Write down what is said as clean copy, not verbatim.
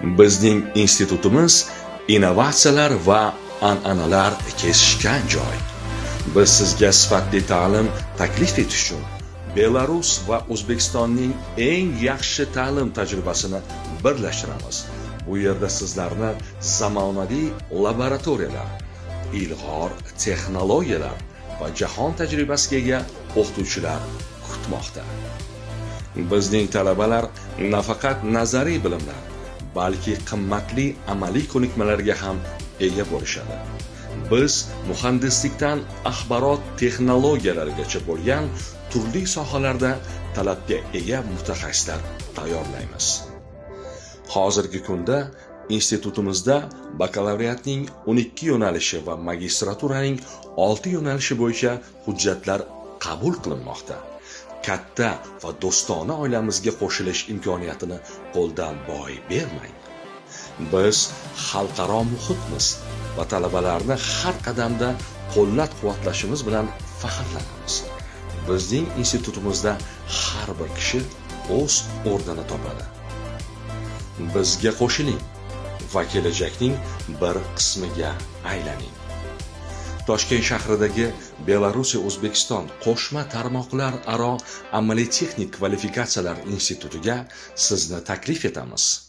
Bizning institutimiz innovatsiyalar va an'analar kesishgan joy. Biz sizga sifatli ta'lim taklif etish uchun Belarus va O'zbekistonning eng yaxshi ta'lim tajribasini birlashtiramiz. Bu yerda sizlarni zamonaviy laboratoriyalar, ilg'or texnologiyalar va jahon tajribasiga ega o'qituvchilar kutmoqda. Bizning talabalar nafaqat nazariy bilimlar, balki qimmatli amaliy ko'nikmalarga ham ega bo'lishadi. Biz muhandislikdan axborot texnologiyalarigacha bo'lgan turli sohalarda talabga ega mutaxassislar tayyorlaymiz. Hozirgi kunda institutimizda bakalavriatning 12 yo'nalishi va magistraturaning 6 yo'nalishi bo'yicha hujjatlar qabul qilinmoqda. Katta va do'stona oilamizga qo'shilish imkoniyatini qo'ldan boy bermang. Biz xalqaro muhitmiz va talabalarni har qadamda qo'llab-quvvatlashimiz bilan faxrlanamiz. Bizning institutimizda har bir kishi o'z o'rnini topadi. Bizga qo'shiling va kelajakning bir qismiga aylaning. Toshkent shahridagi Belarus O'zbekiston qo'shma tarmoqlar aro amaliy texnik kvalifikatsiyalar institutiga sizni taklif etamiz.